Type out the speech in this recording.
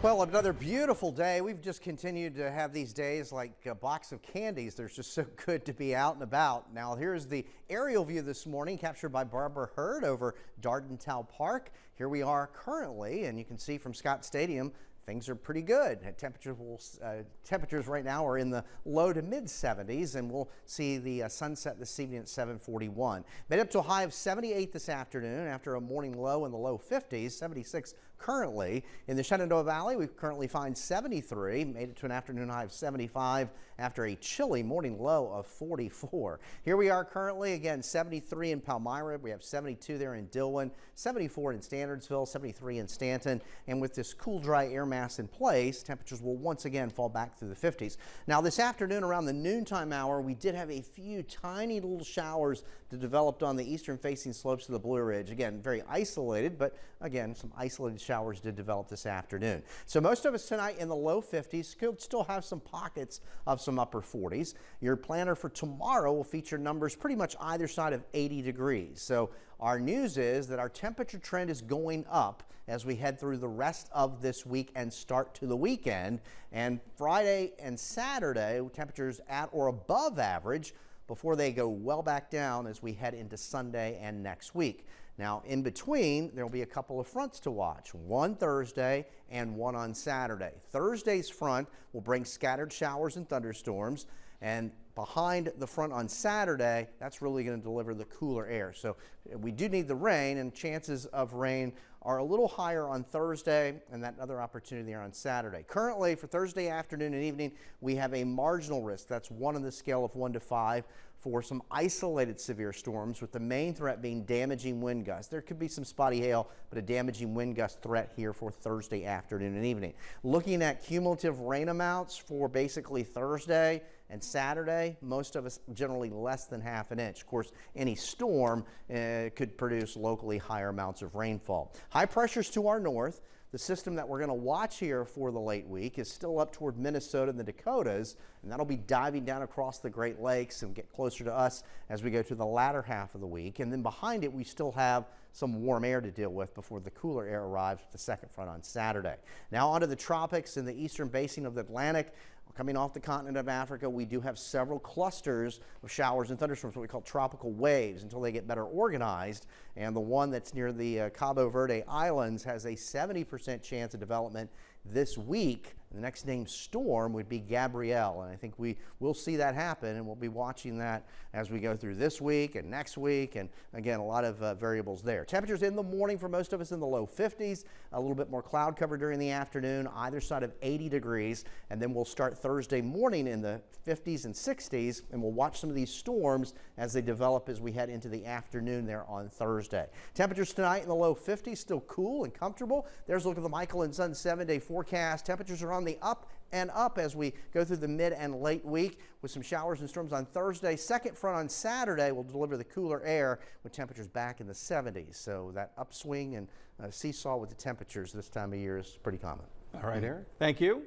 Well, another beautiful day. We've just continued to have these days like a box of candies. They're just so good to be out and about. Now, here's the aerial view this morning captured by Barbara Hurd over Dardentow Park. Here we are currently, and you can see from Scott Stadium, things are pretty good. Temperatures right now are in the low to mid 70s, and we'll see the sunset this evening at 7:41. Made up to a high of 78 this afternoon after a morning low in the low 50s, 76 currently. In the Shenandoah Valley, we currently find 73, made it to an afternoon high of 75 after a chilly morning low of 44. Here we are currently, again, 73 in Palmyra. We have 72 there in Dillon, 74 in Standardsville, 73 in Stanton, and with this cool, dry air mass in place, temperatures will once again fall back through the 50s. Now, this afternoon around the noontime hour, we did have a few tiny little showers that developed on the eastern facing slopes of the Blue Ridge. Again, very isolated, but again, some isolated showers did develop this afternoon. So most of us tonight in the low 50s, could still have some pockets of some upper 40s. Your planner for tomorrow will feature numbers pretty much either side of 80 degrees. So our news is that our temperature trend is going up as we head through the rest of this week and start to the weekend. And Friday and Saturday, temperatures at or above average before they go well back down as we head into Sunday and next week. Now, in between, there will be a couple of fronts to watch, one Thursday and one on Saturday. Thursday's front will bring scattered showers and thunderstorms, and behind the front on Saturday, that's really going to deliver the cooler air. So we do need the rain, and chances of rain are a little higher on Thursday and that other opportunity there on Saturday. Currently, for Thursday afternoon and evening, we have a marginal risk. That's 1 on the scale of 1 to 5 for some isolated severe storms, with the main threat being damaging wind gusts. There could be some spotty hail, but a damaging wind gust threat here for Thursday afternoon and evening. Looking at cumulative rain amounts for basically Thursday and Saturday, most of us generally less than ½ an inch. Of course, any storm could produce locally higher amounts of rainfall. High pressures to our north. The system that we're going to watch here for the late week is still up toward Minnesota and the Dakotas, and that'll be diving down across the Great Lakes and get closer to us as we go to the latter half of the week. And then behind it, we still have some warm air to deal with before the cooler air arrives with the second front on Saturday. Now onto the tropics in the eastern basin of the Atlantic. Coming off the continent of Africa, we do have several clusters of showers and thunderstorms, what we call tropical waves, until they get better organized. And the one that's near the Cabo Verde Islands has a 70% chance of development this week. The next named storm would be Gabrielle, and I think we will see that happen, and we'll be watching that as we go through this week and next week, and again, a lot of variables there. Temperatures in the morning for most of us in the low 50s, a little bit more cloud cover during the afternoon, either side of 80 degrees, and then we'll start Thursday morning in the 50s and 60s, and we'll watch some of these storms as they develop as we head into the afternoon there on Thursday. Temperatures tonight in the low 50s, still cool and comfortable. There's a look at the Michael and Son 7-day forecast. Temperatures are on the up and up as we go through the mid and late week with some showers and storms on Thursday. Second front on Saturday will deliver the cooler air with temperatures back in the 70s. So that upswing and seesaw with the temperatures this time of year is pretty common. All right, Eric. Thank you.